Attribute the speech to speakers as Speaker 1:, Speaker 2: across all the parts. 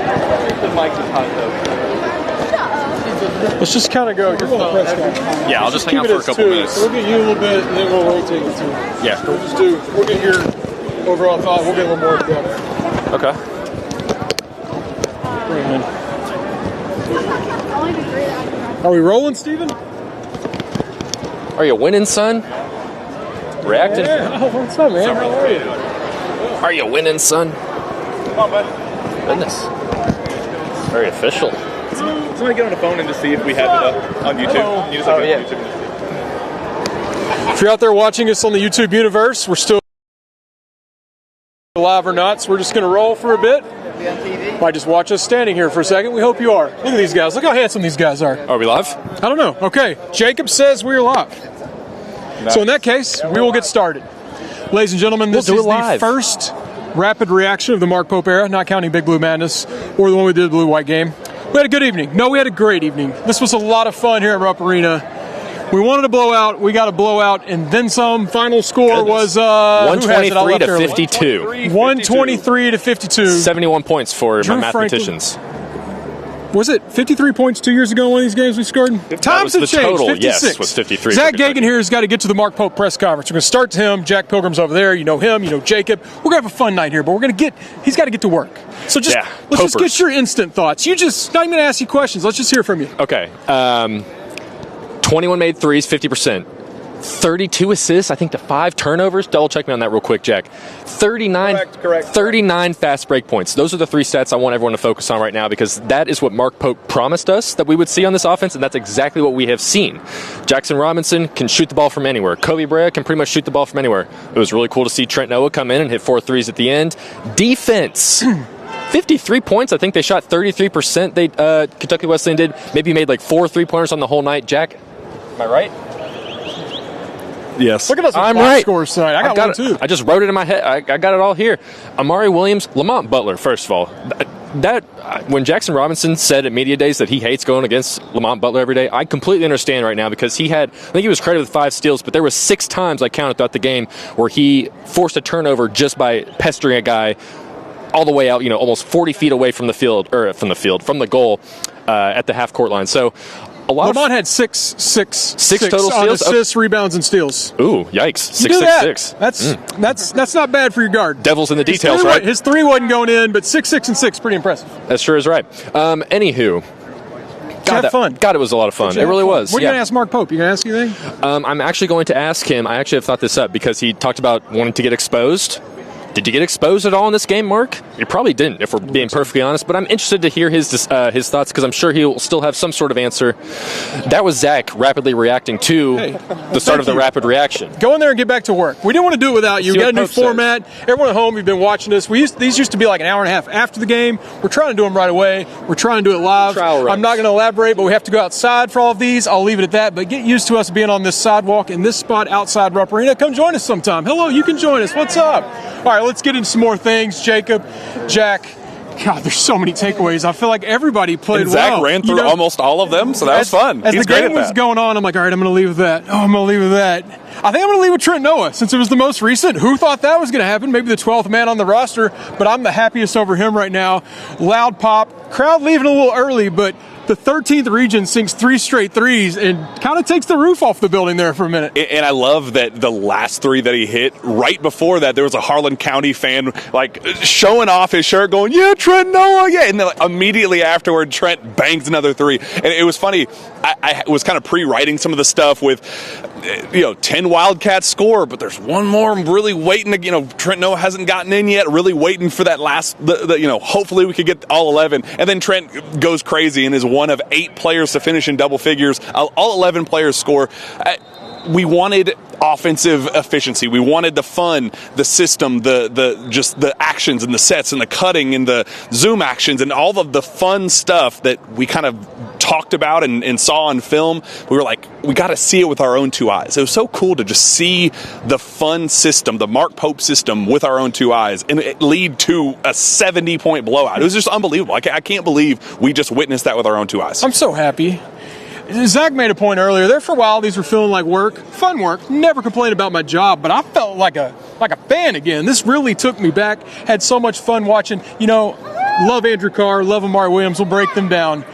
Speaker 1: The mic is hot though.
Speaker 2: Let's just kind of go. You're going to press conference.
Speaker 3: Yeah, I'll just hang out for a couple minutes.
Speaker 2: So we'll get you a little bit, and then we'll rotate it to.
Speaker 3: Yeah.
Speaker 2: We'll get your overall thought. We'll get a little more depth.
Speaker 3: Okay.
Speaker 2: Are we rolling, Steven?
Speaker 3: Are you winning, son? Reacting?
Speaker 2: Yeah. Oh, what's up, man? How are you?
Speaker 3: Are you winning, son?
Speaker 1: Come on, buddy.
Speaker 3: Goodness. Very official.
Speaker 1: Somebody get on the phone and just see if we have it up on YouTube. You just look at YouTube.
Speaker 2: If you're out there watching us on the YouTube universe, we're still live or not, so we're just going to roll for a bit. Might just watch us standing here for a second. We hope you are. Look at these guys. Look how handsome these guys are.
Speaker 3: Are we live?
Speaker 2: I don't know. Okay. Jacob says we're live. Nice. So in that case, we will get started. Ladies and gentlemen, this is the first rapid reaction of the Mark Pope era, not counting Big Blue Madness or the one we did the Blue-White game. We had a good evening. No, we had a great evening. This was a lot of fun here at Rupp Arena. We wanted a blowout. We got a blowout, and then some. Final score was
Speaker 3: 123 to 52.
Speaker 2: 123 to 52.
Speaker 3: 71 points for my mathematicians.
Speaker 2: Was it 53 points 2 years ago in one of these games we scored? Times have changed.
Speaker 3: Total,
Speaker 2: 56.
Speaker 3: yes, was 53.
Speaker 2: Zach Gagan here has got to get to the Mark Pope press conference. We're going to start to him. Jack Pilgrim's over there. You know him. You know Jacob. We're going to have a fun night here, but he's got to get to work. So let's just get your instant thoughts. Not even going to ask you questions. Let's just hear from you.
Speaker 3: Okay. 21 made threes, 50%. 32 assists, I think to 5 turnovers. Double check me on that real quick, Jack. 39 fast break points. Those are the 3 stats I want everyone to focus on right now, because that is what Mark Pope promised us that we would see on this offense, and that's exactly what we have seen. Jackson Robinson can shoot the ball from anywhere. Kobe Brea can pretty much shoot the ball from anywhere. It was really cool to see Trent Noah come in and hit 4 threes at the end. Defense. 53 points. I think they shot 33%. Kentucky Wesleyan did. Maybe made like 4 3-pointers on the whole night. Jack, am I right?
Speaker 2: Yes. Look at us.
Speaker 3: I'm right.
Speaker 2: Scores tonight. I got one too.
Speaker 3: I just wrote it in my head. I got it all here. Amari Williams, Lamont Butler. First of all, when Jackson Robinson said at media days that he hates going against Lamont Butler every day, I completely understand right now, because I think he was credited with 5 steals, but there was 6 times I counted throughout the game where he forced a turnover just by pestering a guy all the way out, almost 40 feet away from the goal at the half court line. So.
Speaker 2: Lamont had six
Speaker 3: total steals,
Speaker 2: assists, rebounds, and steals.
Speaker 3: Ooh, yikes! 6.
Speaker 2: That's not bad for your guard.
Speaker 3: Devil's in the details, right?
Speaker 2: His 3 wasn't going in, but 6, 6, and 6, pretty impressive.
Speaker 3: That sure is right. Anywho,
Speaker 2: fun.
Speaker 3: God, it was a lot of fun. It really was.
Speaker 2: What are you going to ask Mark Pope? You going to ask anything?
Speaker 3: I'm actually going to ask him. I actually have thought this up because he talked about wanting to get exposed. Did you get exposed at all in this game, Mark? You probably didn't, if we're being perfectly honest, but I'm interested to hear his thoughts, because I'm sure he'll still have some sort of answer. That was Zach rapidly reacting to the start of the rapid reaction.
Speaker 2: Go in there and get back to work. We didn't want to do it without you. We got a new format. Everyone at home, you've been watching this. These used to be like an hour and a half after the game. We're trying to do them right away. We're trying to do it live. I'm not going to elaborate, but we have to go outside for all of these. I'll leave it at that, but get used to us being on this sidewalk in this spot outside Rupp Arena. Come join us sometime. Hello, you can join us. What's up? All right, let's get into some more things. Jacob, Jack, God, there's so many takeaways. I feel like everybody played well.
Speaker 4: Zach ran through almost all of them, so that was fun.
Speaker 2: As the game was going on, I'm like, all right, I'm going to leave with that. Oh, I'm going to leave with that. I think I'm going to leave with Trent Noah, since it was the most recent. Who thought that was going to happen? Maybe the 12th man on the roster, but I'm the happiest over him right now. Loud pop. Crowd leaving a little early, but the 13th region sinks 3 straight threes and kind of takes the roof off the building there for a minute.
Speaker 4: And I love that the last 3 that he hit, right before that, there was a Harlan County fan showing off his shirt going, yeah, Trent Noah, yeah. And then immediately afterward, Trent bangs another 3. And it was funny. I was kind of pre-writing some of the stuff with, 10 Wildcats score, but there's one more I'm really waiting to, Trent Noah hasn't gotten in yet, really waiting for that last, hopefully we could get all 11. And then Trent goes crazy and is one of 8 players to finish in double figures. All 11 players score. We wanted offensive efficiency. We wanted the fun, the system, just the actions and the sets and the cutting and the zoom actions and all of the fun stuff that we kind of talked about and saw on film. We were like, we got to see it with our own 2 eyes. It was so cool to just see the fun system, the Mark Pope system, with our own 2 eyes, and it lead to a 70-point blowout. It was just unbelievable. I can't believe we just witnessed that with our own 2 eyes.
Speaker 2: I'm so happy. Zach made a point earlier. There for a while, these were feeling like work, fun work. Never complained about my job, but I felt like a fan again. This really took me back. Had so much fun watching. Love Andrew Carr, love Amari Williams. We'll break them down.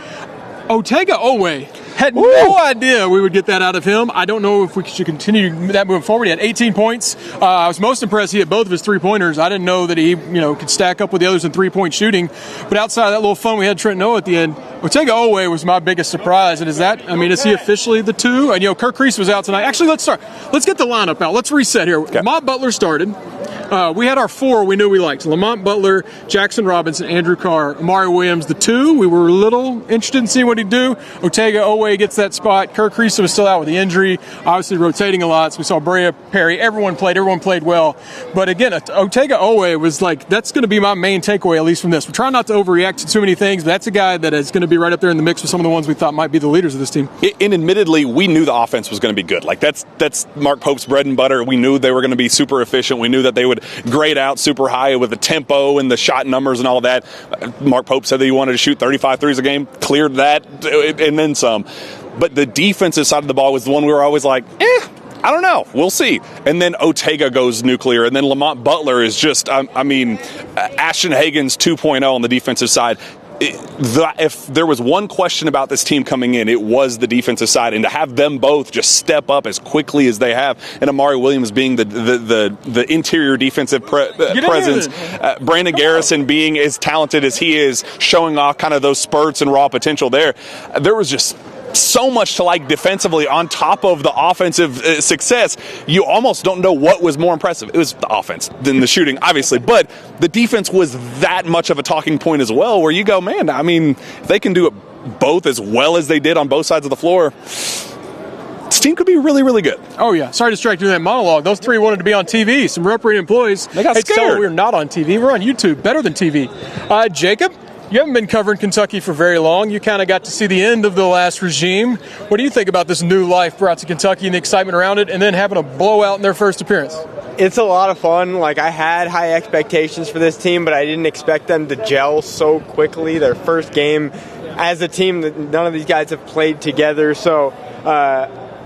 Speaker 2: Otega Owe. Had no idea we would get that out of him. I don't know if we should continue that moving forward. He had 18 points. I was most impressed he hit both of his three-pointers. I didn't know that he, could stack up with the others in three-point shooting. But outside of that little fun we had Trent Noah at the end, Otega Owe was my biggest surprise. And is he officially the two? And, Kirk Kreese was out tonight. Actually, let's start. Let's get the lineup out. Let's reset here.
Speaker 4: Okay.
Speaker 2: Lamont Butler started. We had our four we knew we liked. Lamont Butler, Jackson Robinson, Andrew Carr, Amari Williams, the two. We were a little interested in seeing what he'd do. Otega Owe gets that spot. Kirk Kreese was still out with the injury, obviously rotating a lot. So we saw Brea Perry. Everyone played well. But again, Otega Owe was that's going to be my main takeaway, at least from this. We're trying not to overreact to too many things, but that's a guy that is going to be right up there in the mix with some of the ones we thought might be the leaders of this team.
Speaker 4: And admittedly, we knew the offense was going to be good. That's Mark Pope's bread and butter. We knew they were going to be super efficient. We knew that they would grade out super high with the tempo and the shot numbers and all that. Mark Pope said that he wanted to shoot 35 threes a game, cleared that, and then some. But the defensive side of the ball was the one we were always like, I don't know. We'll see. And then Otega goes nuclear. And then Lamont Butler is just, Ashton Hagen's 2.0 on the defensive side. If there was one question about this team coming in, it was the defensive side, and to have them both just step up as quickly as they have, and Amari Williams being the interior defensive presence, Brandon Garrison being as talented as he is, showing off kind of those spurts and raw potential there was just so much to like defensively on top of the offensive success. You almost don't know what was more impressive. It was the offense than the shooting, obviously, but the defense was that much of a talking point as well, where you go, man, if they can do it both as well as they did on both sides of the floor, this team could be really, really good.
Speaker 2: Oh, yeah. Sorry to distract you with that monologue. Those three wanted to be on TV. Some referee employees.
Speaker 4: They got scared.
Speaker 2: So we're not on TV. We're on YouTube. Better than TV. Jacob, you haven't been covering Kentucky for very long. You kind of got to see the end of the last regime. What do you think about this new life brought to Kentucky and the excitement around it, and then having a blowout in their first appearance?
Speaker 5: It's a lot of fun. I had high expectations for this team, but I didn't expect them to gel so quickly. Their first game as a team that none of these guys have played together. So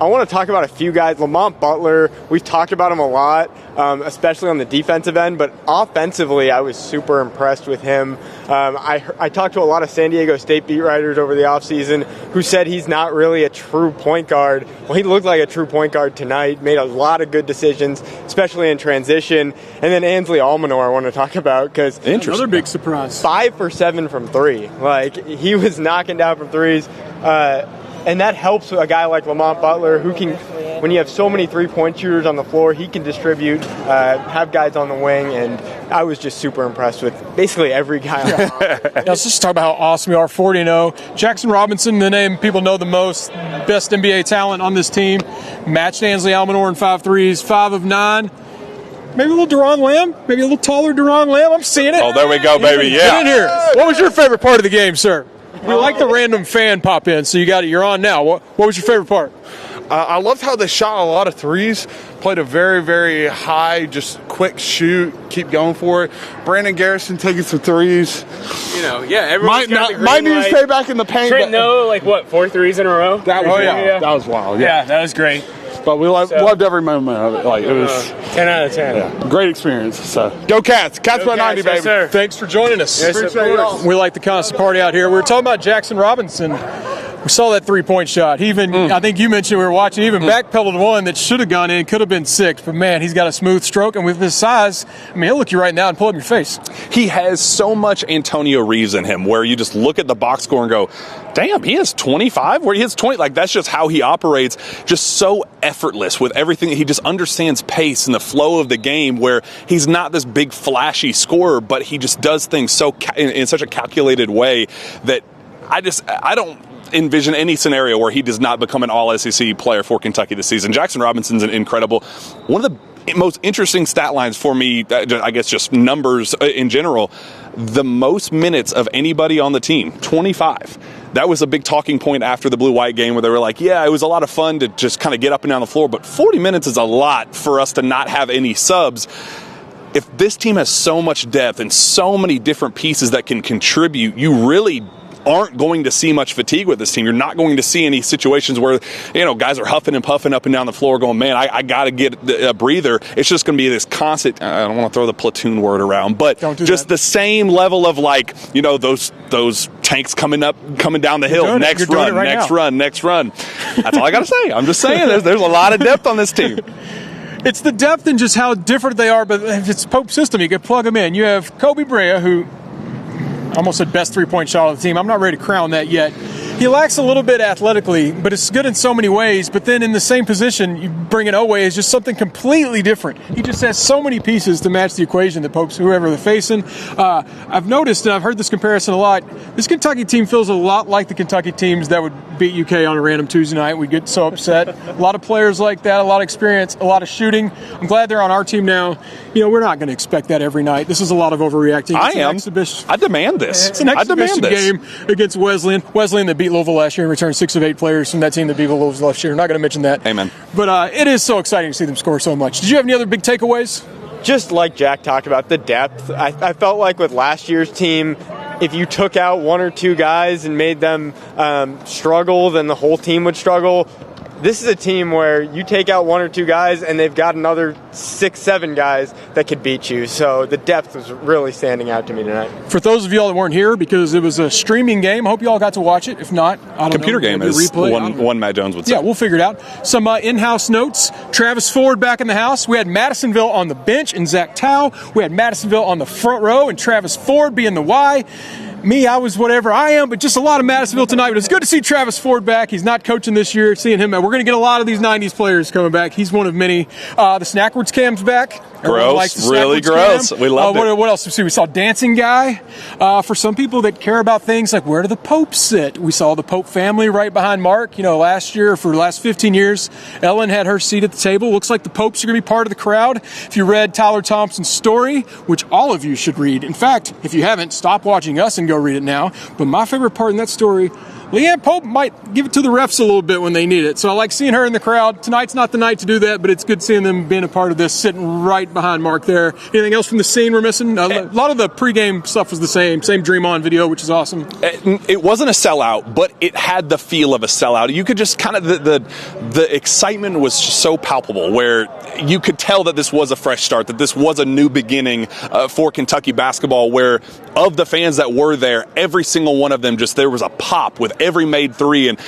Speaker 5: I want to talk about a few guys. Lamont Butler, we've talked about him a lot, especially on the defensive end, but offensively, I was super impressed with him. I talked to a lot of San Diego State beat writers over the offseason who said he's not really a true point guard. Well, he looked like a true point guard tonight, made a lot of good decisions, especially in transition. And then Ansley Almanor I want to talk about because
Speaker 2: another big surprise.
Speaker 5: 5 for 7 from 3. He was knocking down from threes. And that helps a guy like Lamont Butler, who can, when you have so many three-point shooters on the floor, he can distribute, have guys on the wing, and I was just super impressed with basically every guy on the
Speaker 2: yeah, let's just talk about how awesome we are, 40-0. Jackson Robinson, the name people know the most, best NBA talent on this team, matched Ansley Almanor in 5 threes, 5 of 9. Maybe a little Deron Lamb, maybe a little taller Deron Lamb. I'm seeing it.
Speaker 4: Oh, there we go, baby, yeah.
Speaker 2: Get in here. What was your favorite part of the game, sir? We like the random fan pop in, so you got it. You're on now. What was your favorite part?
Speaker 6: I loved how they shot a lot of threes, played a very, very high, just quick shoot, keep going for it. Brandon Garrison taking some threes.
Speaker 5: everyone's
Speaker 6: might need to stay back in the paint.
Speaker 5: Trent Noah, 4 threes in a row?
Speaker 6: That was wild. That was wild.
Speaker 5: Yeah, that was great.
Speaker 6: But we loved every moment of it. It was
Speaker 5: 10 out of 10.
Speaker 6: Yeah, great experience. So go Cats! Cats by 90, baby.
Speaker 5: Yes, sir.
Speaker 2: Thanks for joining us.
Speaker 5: Yes, sir.
Speaker 2: We like the constant party out here. We were talking about Jackson Robinson. We saw that three-point shot. He even, I think you mentioned we were watching, he even backpedaled one that should have gone in, could have been 6. But, man, he's got a smooth stroke. And with his size, he'll look you right now and pull up your face.
Speaker 4: He has so much Antonio Reeves in him where you just look at the box score and go, damn, he has 25? Where he has 20? That's just how he operates. Just so effortless with everything. He just understands pace and the flow of the game where he's not this big flashy scorer, but he just does things in such a calculated way that I don't envision any scenario where he does not become an all-SEC player for Kentucky this season. Jackson Robinson's an incredible. One of the most interesting stat lines for me, I guess just numbers in general, the most minutes of anybody on the team, 25. That was a big talking point after the blue-white game where they were like, yeah, it was a lot of fun to just kind of get up and down the floor, but 40 minutes is a lot for us to not have any subs. If this team has so much depth and so many different pieces that can contribute, you really aren't going to see much fatigue with this team. You're not going to see any situations where, guys are huffing and puffing up and down the floor going, man, I got to get a breather. It's just going to be this constant, I don't want to throw the platoon word around, but just the same level of those tanks coming down the hill. Next run. That's all I got to say. I'm just saying there's a lot of depth on this team.
Speaker 2: It's the depth and just how different they are, but if it's Pope's system, you can plug them in. You have Kobe Brea, who almost said best three-point shot on the team. I'm not ready to crown that yet. He lacks a little bit athletically, but it's good in so many ways. But then in the same position, you bring in Owe is just something completely different. He just has so many pieces to match the equation that Pope's, whoever they're facing. I've noticed, and I've heard this comparison a lot, this Kentucky team feels a lot like the Kentucky teams that would beat UK on a random Tuesday night. We get so upset. A lot of players like that, a lot of experience, a lot of shooting. I'm glad they're on our team now. We're not going to expect that every night. This is a lot of overreacting.
Speaker 4: I demand this.
Speaker 2: It's an exhibition game against Wesleyan. Wesleyan that beat Louisville last year and returned 6 of 8 players from that team that beat Louisville last year. I'm not going to mention that.
Speaker 4: Amen.
Speaker 2: But it is so exciting to see them score so much. Did you have any other big takeaways?
Speaker 5: Just like Jack talked about, the depth. I felt like with last year's team, if you took out one or two guys and made them struggle, then the whole team would struggle. This is a team where you take out one or two guys and they've got another 6-7 guys that could beat you. So the depth was really standing out to me tonight.
Speaker 2: For those of y'all that weren't here, because it was a streaming game, I hope you all got to watch it. If not, I don't
Speaker 4: Computer
Speaker 2: know.
Speaker 4: Game is one Matt Jones would say.
Speaker 2: Yeah, we'll figure it out. Some in-house notes. Travis Ford back in the house. We had Madisonville on the bench and Zach Tao. We had Madisonville on the front row and Travis Ford being the Y. Me, I was whatever I am, but just a lot of Madisonville tonight. But it's good to see Travis Ford back. He's not coaching this year. Seeing him, we're going to get a lot of these 90s players coming back. He's one of many. The Snackwards cam's back.
Speaker 4: Gross, really gross. We loved it.
Speaker 2: What else did we see? We saw Dancing Guy. For some people that care about things like where do the Popes sit, we saw the Pope family right behind Mark. Last year, for the last 15 years, Ellen had her seat at the table. Looks like the Popes are going to be part of the crowd. If you read Tyler Thompson's story, which all of you should read. In fact, if you haven't, stop watching us and go read it now. But my favorite part in that story, Leanne Pope might give it to the refs a little bit when they need it. So I like seeing her in the crowd. Tonight's not the night to do that, but it's good seeing them being a part of this, sitting right behind Mark there. Anything else from the scene we're missing? A lot of the pregame stuff was the same Dream On video, which is awesome.
Speaker 4: It wasn't a sellout, but it had the feel of a sellout. You could just kind of, the excitement was just so palpable, where you could tell that this was a fresh start, that this was a new beginning for Kentucky basketball, where of the fans that were there, every single one of them, there was a pop with every made three, and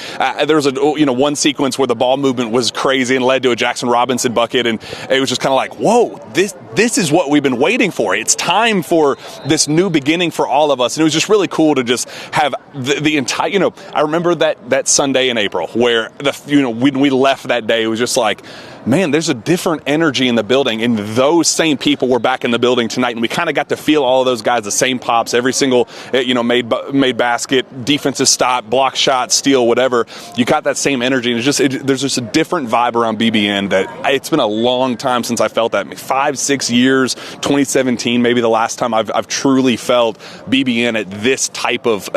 Speaker 4: there was one sequence where the ball movement was crazy and led to a Jackson Robinson bucket, and it was just kind of like, whoa, this is what we've been waiting for. It's time for this new beginning for all of us, and it was just really cool to just have the entire. I remember that Sunday in April where when we left that day, it was just like, man, there's a different energy in the building, and those same people were back in the building tonight, and we kind of got to feel all of those guys, the same pops, every single made basket, defensive stop, block shot, steal, whatever. You got that same energy, and there's just a different vibe around BBN that it's been a long time since I felt that. 5-6 years, 2017, maybe the last time I've truly felt BBN at this type of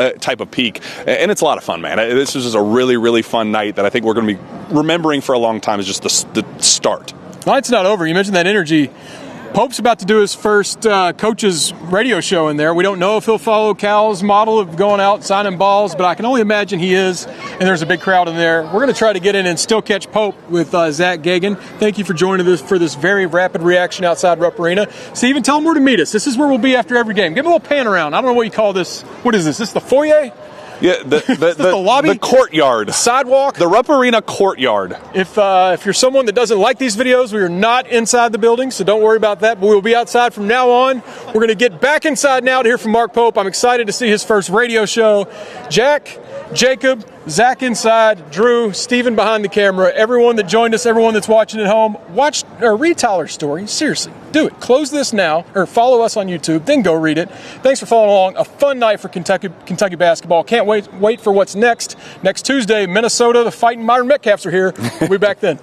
Speaker 4: peak, and it's a lot of fun, man. This was just a really, really fun night that I think we're going to be remembering for a long time. Is just the start.
Speaker 2: Night's not over. You mentioned that energy. Pope's about to do his first coach's radio show in there. We don't know if he'll follow Cal's model of going out signing balls, but I can only imagine he is, and there's a big crowd in there. We're going to try to get in and still catch Pope with Zach Gagan. Thank you for joining us for this very rapid reaction outside Rupp Arena. Stephen, tell them where to meet us. This is where we'll be after every game. Give them a little pan around. I don't know what you call this. What is this? Is this the foyer?
Speaker 4: Yeah, the
Speaker 2: lobby,
Speaker 4: the courtyard,
Speaker 2: the sidewalk,
Speaker 4: the Rupp Arena courtyard.
Speaker 2: If you're someone that doesn't like these videos, we are not inside the building, so don't worry about that. But we will be outside from now on. We're going to get back inside now to hear from Mark Pope. I'm excited to see his first radio show. Jack, Jacob, Zach inside, Drew, Steven behind the camera, everyone that joined us, everyone that's watching at home, watch or read Tyler's story. Seriously, do it. Close this now, or follow us on YouTube, then go read it. Thanks for following along. A fun night for Kentucky basketball. Can't wait for what's next. Next Tuesday, Minnesota, the Fighting Myron Metcalfs are here. We'll be back then.